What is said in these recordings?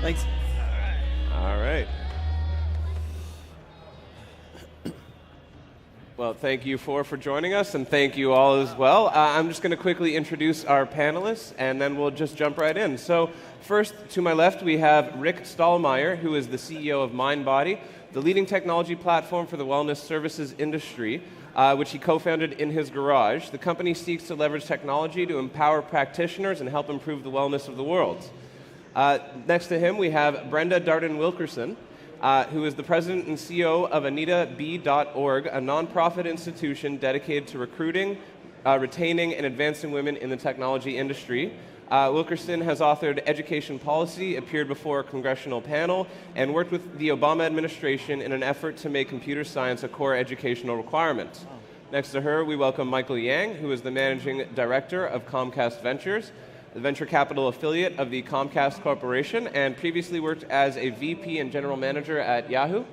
Thanks. All right. Well, thank you for joining us, and thank you all as well. I'm just going to quickly introduce our panelists, and then we'll just jump right in. So first, to my left, we have Rick Stollmeyer, who is the CEO of MindBody, the leading technology platform for the wellness services industry, which he co-founded in his garage. The company seeks to leverage technology to empower practitioners and help improve the wellness of the world. Next to him, we have Brenda Darden Wilkerson, who is the president and CEO of AnitaB.org, a nonprofit institution dedicated to recruiting, retaining, and advancing women in the technology industry. Wilkerson has authored education policy, appeared before a congressional panel, and worked with the Obama administration in an effort to make computer science a core educational requirement. Next to her, we welcome Michael Yang, who is the managing director of Comcast Ventures, the venture capital affiliate of the Comcast Corporation, and previously worked as a VP and general manager at Yahoo.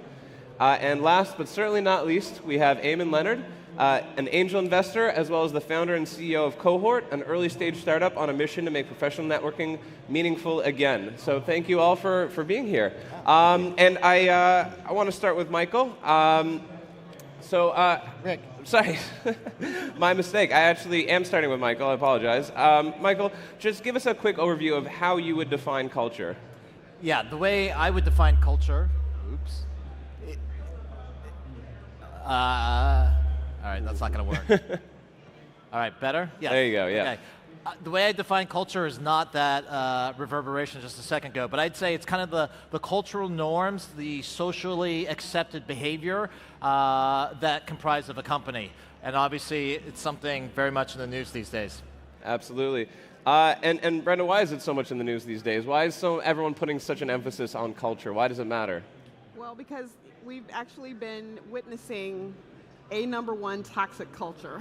And last but certainly not least, we have Eamon Leonard, an angel investor, as well as the founder and CEO of Cohort, an early-stage startup on a mission to make professional networking meaningful again. So thank you all for being here. And I want to start with Michael. Rick. Sorry, my mistake. I actually am starting with Michael. I apologize. Michael, just give us a quick overview of how you would define culture. Yeah, the way I would define culture. Oops. All right, that's not going to work. All right, better? Yes. There you go, yeah. Okay. The way I define culture is not that reverberation just a second ago, but I'd say it's kind of the cultural norms, the socially accepted behavior that comprise of a company. And obviously, it's something very much in the news these days. Absolutely. And Brenda, why is it so much in the news these days? Why is everyone putting such an emphasis on culture? Why does it matter? Well, because we've actually been witnessing a number one toxic culture.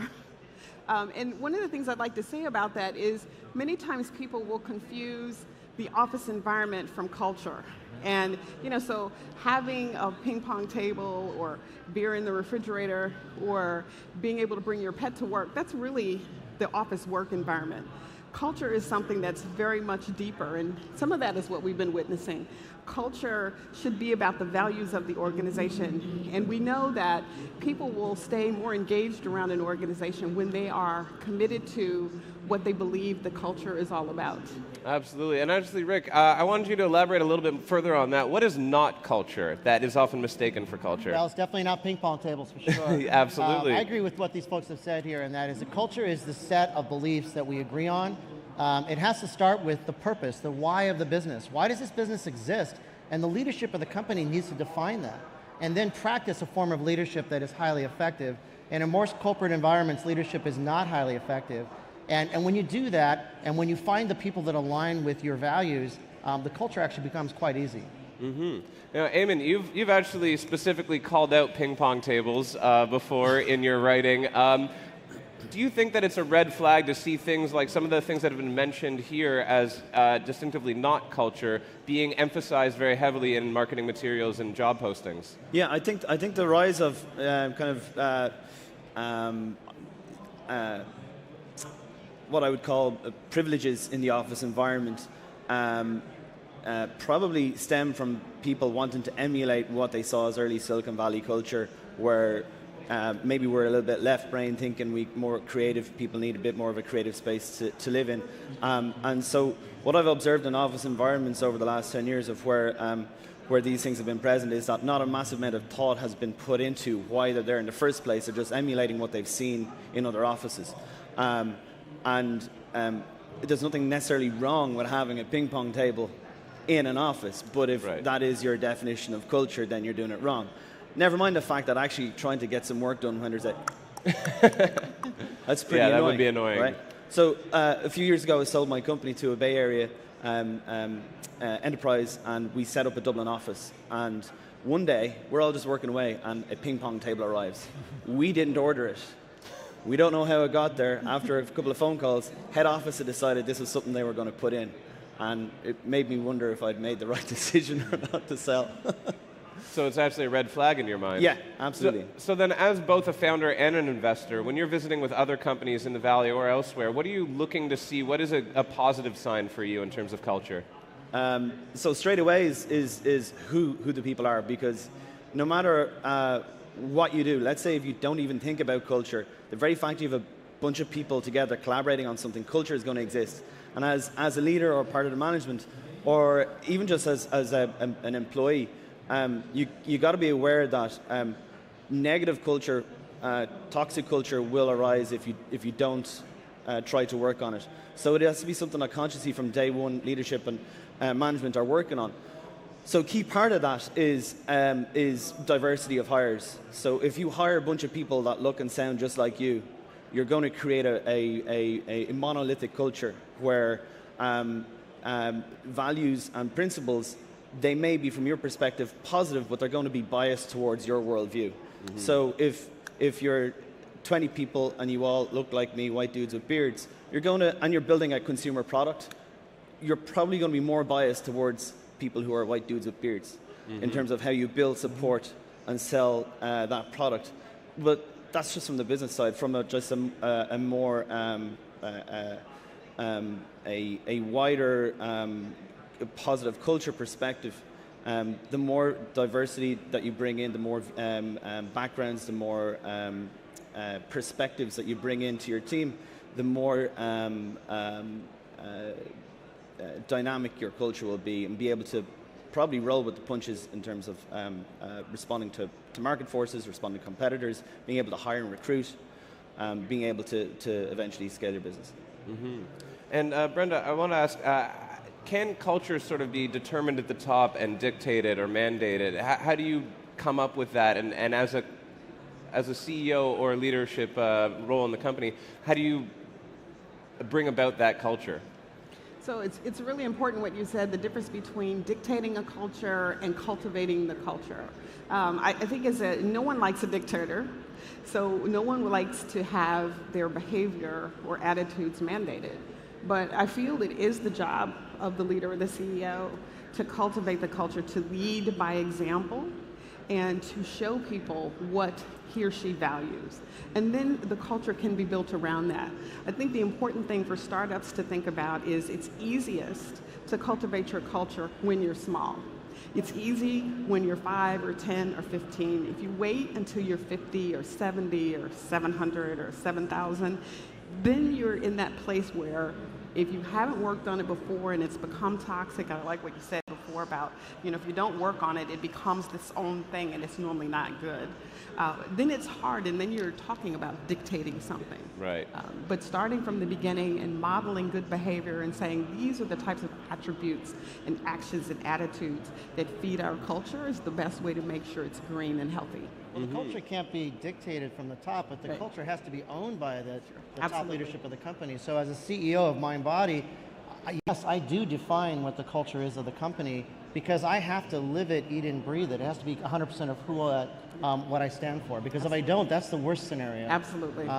And one of the things I'd like to say about that is many times people will confuse the office environment from culture. And, so having a ping pong table or beer in the refrigerator or being able to bring your pet to work, that's really the office work environment. Culture is something that's very much deeper, and some of that is what we've been witnessing. Culture should be about the values of the organization, and we know that people will stay more engaged around an organization when they are committed to what they believe the culture is all about. Absolutely. And actually, Rick, I wanted you to elaborate a little bit further on that. What is not culture that is often mistaken for culture? Well, it's definitely not ping pong tables, for sure. Absolutely. I agree with what these folks have said here, and that is that culture is the set of beliefs that we agree on. It has to start with the purpose, the why of the business. Why does this business exist? And the leadership of the company needs to define that. And then practice a form of leadership that is highly effective. And in most corporate environments, leadership is not highly effective. And when you do that, and when you find the people that align with your values, the culture actually becomes quite easy. Mm-hmm. Now, Eamon, you've actually specifically called out ping pong tables before in your writing. Do you think that it's a red flag to see things like some of the things that have been mentioned here as distinctively not culture being emphasized very heavily in marketing materials and job postings? Yeah, I think the rise of what I would call privileges in the office environment probably stem from people wanting to emulate what they saw as early Silicon Valley culture, where maybe we're a little bit left brain thinking more creative people need a bit more of a creative space to live in. And so what I've observed in office environments over the last 10 years of where these things have been present is that not a massive amount of thought has been put into why they're there in the first place. They're just emulating what they've seen in other offices. There's nothing necessarily wrong with having a ping pong table in an office, but if that is your definition of culture, then you're doing it wrong. Never mind the fact that actually trying to get some work done when there's that's pretty annoying. Yeah, that would be annoying. Right? So a few years ago, I sold my company to a Bay Area enterprise, and we set up a Dublin office. And one day, we're all just working away, and a ping pong table arrives. We didn't order it. We don't know how it got there. After a couple of phone calls, head office had decided this was something they were going to put in. And it made me wonder if I'd made the right decision or not to sell. So it's actually a red flag in your mind? Yeah, absolutely. So then as both a founder and an investor, when you're visiting with other companies in the Valley or elsewhere, what are you looking to see? What is a positive sign for you in terms of culture? So straight away is who the people are, because no matter what you do, let's say if you don't even think about culture, the very fact you have a bunch of people together collaborating on something, culture is going to exist. And as a leader or part of the management, or even just as an employee, you got to be aware that negative culture, toxic culture will arise if you don't try to work on it. So it has to be something that consciously from day one leadership and management are working on. So key part of that is diversity of hires. So if you hire a bunch of people that look and sound just like you, you're going to create a monolithic culture where values and principles, they may be from your perspective positive, but they're going to be biased towards your worldview. Mm-hmm. So if you're 20 people and you all look like me, white dudes with beards, and you're building a consumer product, you're probably going to be more biased towards people who are white dudes with beards, mm-hmm. in terms of how you build, support, and sell that product. But that's just from the business side. From a more a wider positive culture perspective, the more diversity that you bring in, the more backgrounds, the more perspectives that you bring into your team, the more dynamic your culture will be, and be able to probably roll with the punches in terms of responding to market forces, responding to competitors, being able to hire and recruit, being able to eventually scale your business. Mm-hmm. And Brenda, I want to ask, can culture sort of be determined at the top and dictated or mandated? How do you come up with that? And as a CEO or a leadership role in the company, how do you bring about that culture? So it's really important what you said, the difference between dictating a culture and cultivating the culture. I think no one likes a dictator, so no one likes to have their behavior or attitudes mandated. But I feel it is the job of the leader or the CEO to cultivate the culture, to lead by example, and to show people what he or she values. And then the culture can be built around that. I think the important thing for startups to think about is it's easiest to cultivate your culture when you're small. It's easy when you're 5 or 10 or 15. If you wait until you're 50 or 70 or 700 or 7,000, then you're in that place where if you haven't worked on it before and it's become toxic, I like what you said before about, if you don't work on it, it becomes this own thing and it's normally not good. Then it's hard, and then you're talking about dictating something. Right. But starting from the beginning and modeling good behavior and saying these are the types of attributes and actions and attitudes that feed our culture is the best way to make sure it's green and healthy. Well, the culture can't be dictated from the top, but the culture has to be owned by the top leadership of the company. So as a CEO of MindBody, yes, I do define what the culture is of the company, because I have to live it, eat it, and breathe it. It has to be 100% of what I stand for, because if I don't, that's the worst scenario. Absolutely.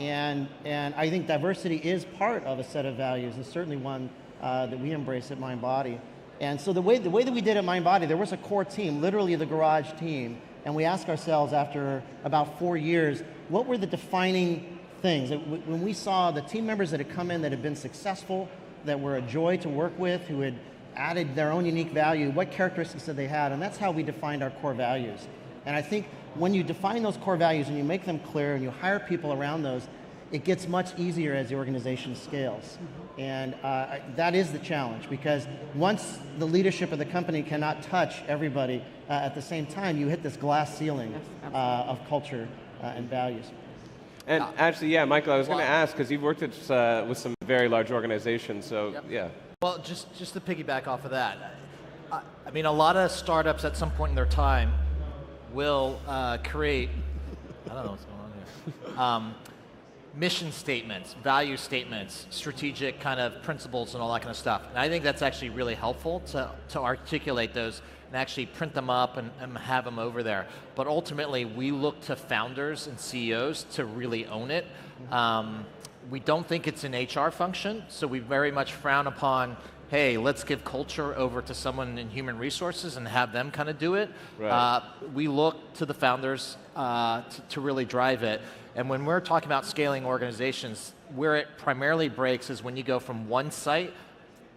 And I think diversity is part of a set of values, and certainly one that we embrace at MindBody. And so the way that we did at MindBody, there was a core team, literally the garage team, and we asked ourselves after about 4 years, what were the defining things? When we saw the team members that had come in that had been successful, that were a joy to work with, who had added their own unique value, what characteristics that they had, and that's how we defined our core values. And I think when you define those core values and you make them clear and you hire people around those, it gets much easier as the organization scales. And that is the challenge, because once the leadership of the company cannot touch everybody at the same time, you hit this glass ceiling of culture and values. And actually, yeah, Michael, I was going to ask, because you've worked with some very large organizations, so yeah. Well, just to piggyback off of that, I mean, a lot of startups at some point in their time will create, I don't know what's going on here, mission statements, value statements, strategic kind of principles and all that kind of stuff. And I think that's actually really helpful to articulate those and actually print them up and have them over there. But ultimately, we look to founders and CEOs to really own it. We don't think it's an HR function, so we very much frown upon, hey, let's give culture over to someone in human resources and have them kind of do it. Right. We look to the founders to really drive it. And when we're talking about scaling organizations, where it primarily breaks is when you go from one site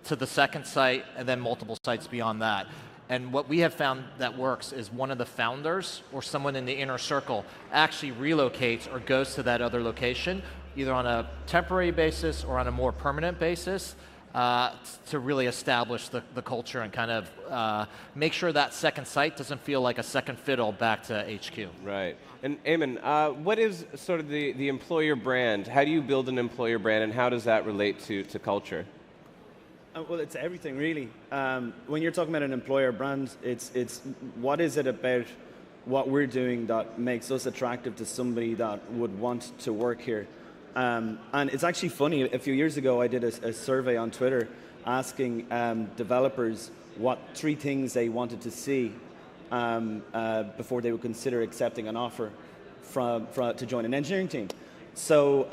to the second site, and then multiple sites beyond that. And what we have found that works is one of the founders or someone in the inner circle actually relocates or goes to that other location, either on a temporary basis or on a more permanent basis, to really establish the culture and kind of make sure that second site doesn't feel like a second fiddle back to HQ. Right. And Eamon, what is sort of the employer brand? How do you build an employer brand, and how does that relate to culture? Well, it's everything, really. When you're talking about an employer brand, it's what is it about what we're doing that makes us attractive to somebody that would want to work here. And it's actually funny, a few years ago I did a survey on Twitter asking developers what 3 things they wanted to see before they would consider accepting an offer to join an engineering team. So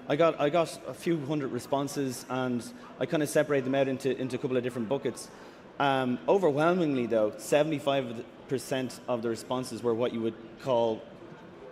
I got a few hundred responses, and I kind of separated them out into a couple of different buckets. Overwhelmingly, though, 75% of the responses were what you would call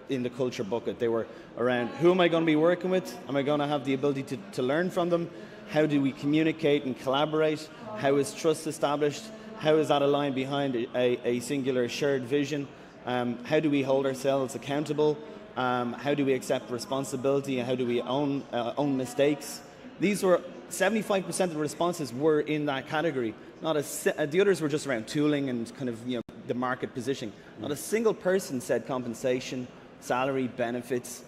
in the culture bucket. They were around, who am I going to be working with? Am I going to have the ability to learn from them? How do we communicate and collaborate? How is trust established? How is that aligned behind a singular shared vision? How do we hold ourselves accountable? How do we accept responsibility, and how do we own mistakes? These were 75% of the responses were in that category. The others were just around tooling and kind of the market positioning. Not a single person said compensation, salary, benefits,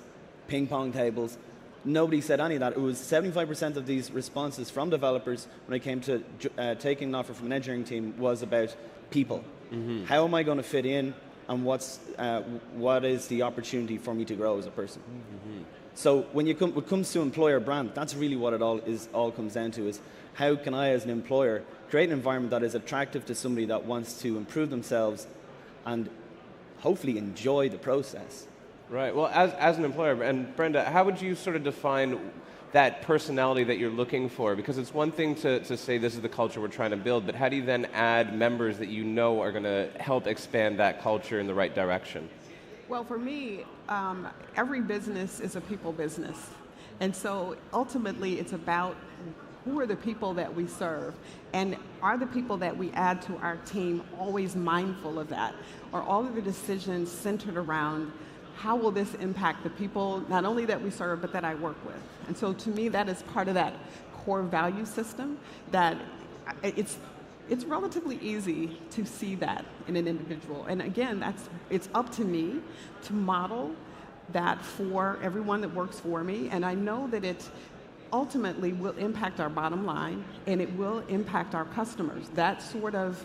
ping pong tables. Nobody said any of that. It was 75% of these responses from developers when it came to taking an offer from an engineering team was about people. Mm-hmm. How am I going to fit in, and what is the opportunity for me to grow as a person? Mm-hmm. So when it comes to employer brand, that's really what it all comes down to, is how can I as an employer create an environment that is attractive to somebody that wants to improve themselves and hopefully enjoy the process. Right. Well, as an employer, and Brenda, how would you sort of define that personality that you're looking for? Because it's one thing to say this is the culture we're trying to build, but how do you then add members that you know are going to help expand that culture in the right direction? Well, for me, every business is a people business. And so ultimately it's about who are the people that we serve, and are the people that we add to our team always mindful of that? Are all of the decisions centered around how will this impact the people, not only that we serve, but that I work with? And so to me, that is part of that core value system that it's relatively easy to see that in an individual. And again, it's up to me to model that for everyone that works for me. And I know that it ultimately will impact our bottom line, and it will impact our customers. That sort of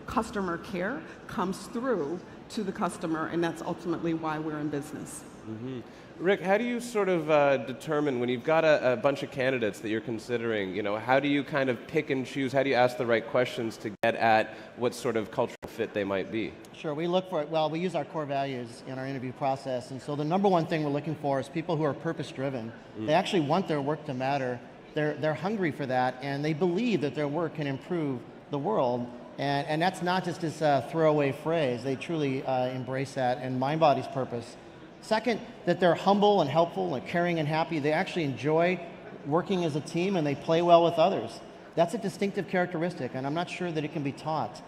customer care comes through to the customer, and that's ultimately why we're in business. Mm-hmm. Rick, how do you sort of determine when you've got a bunch of candidates that you're considering, how do you kind of pick and choose, how do you ask the right questions to get at what sort of cultural fit they might be? Sure, we look for it. Well, we use our core values in our interview process, and so the number one thing we're looking for is people who are purpose-driven. They actually want their work to matter. They're hungry for that, and they believe that their work can improve the world. And that's not just this throwaway phrase. They truly embrace that and MindBody's purpose. Second, that they're humble and helpful and caring and happy. They actually enjoy working as a team, and they play well with others. That's a distinctive characteristic, and I'm not sure that it can be taught.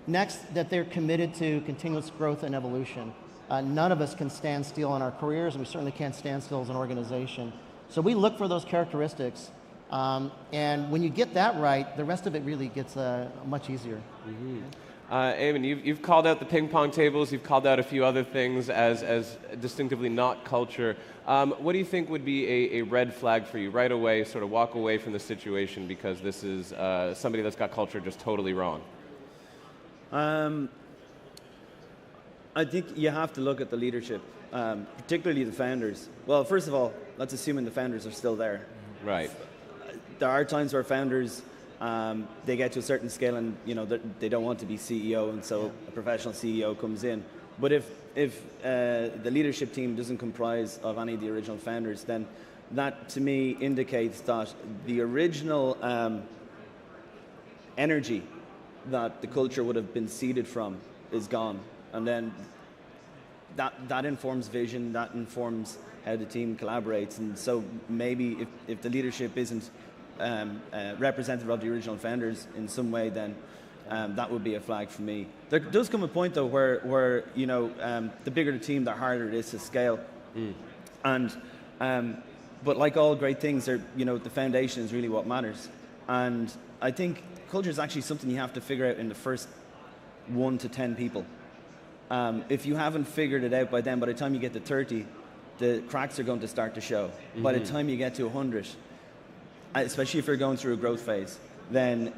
Next, that they're committed to continuous growth and evolution. None of us can stand still in our careers, and we certainly can't stand still as an organization. So we look for those characteristics. And when you get that right, the rest of it really gets much easier. Mm-hmm. Eamon, you've called out the ping pong tables, you've called out a few other things as distinctively not culture. What do you think would be a red flag for you right away, sort of walk away from the situation because this is somebody that's got culture just totally wrong? I think you have to look at the leadership, particularly the founders. Well, first of all, let's assume the founders are still there. Right. There are times where founders, they get to a certain scale and they don't want to be CEO, and so a professional CEO comes in. But if the leadership team doesn't comprise of any of the original founders, then that to me indicates that the original energy that the culture would have been seeded from is gone. And then that informs vision, that informs how the team collaborates. And so maybe if the leadership isn't representative of the original founders in some way, then that would be a flag for me. There does come a point though where you know, the bigger the team, the harder it is to scale. And but like all great things, you know, the foundation is really what matters. And I think culture is actually something you have to figure out in the first 1 to 10 people. If you haven't figured it out by then, by the time you get to 30, the cracks are going to start to show. By the time you get to 100, especially if you're going through a growth phase, then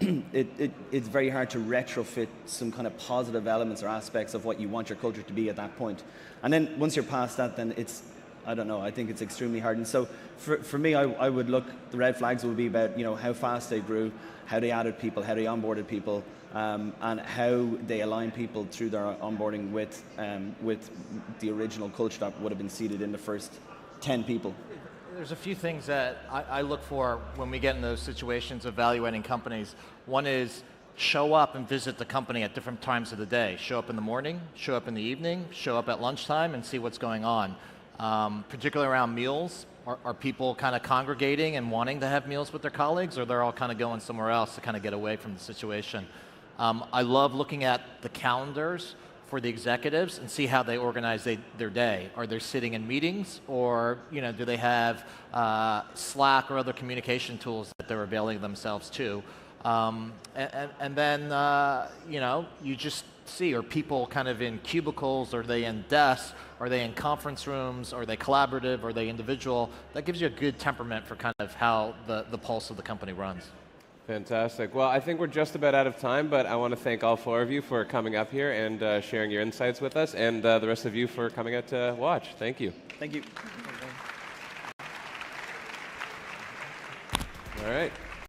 it's very hard to retrofit some kind of positive elements or aspects of what you want your culture to be at that point. And then once you're past that, then it's, I don't know, I think it's extremely hard. And so for me, I would look, the red flags would be about, you know, how fast they grew, how they added people, how they onboarded people, and how they align people through their onboarding with the original culture that would have been seated in the first 10 people. There's a few things that I look for when we get in those situations evaluating companies. One is show up and visit the company at different times of the day. Show up in the morning, show up in the evening, show up at lunchtime, and see what's going on. Particularly around meals, are people kind of congregating and wanting to have meals with their colleagues, or they're all kind of going somewhere else to kind of get away from the situation? I love looking at the calendars for the executives and see how they organize their day. Are they sitting in meetings, or you know, do they have Slack or other communication tools that they're availing themselves to? And then you know, you just see, are people kind of in cubicles, are they in desks, are they in conference rooms, are they collaborative, are they individual? That gives you a good temperament for kind of how the pulse of the company runs. Fantastic. Well, I think we're just about out of time, but I want to thank all 4 of you for coming up here and sharing your insights with us, and the rest of you for coming out to watch. Thank you. Thank you. All right.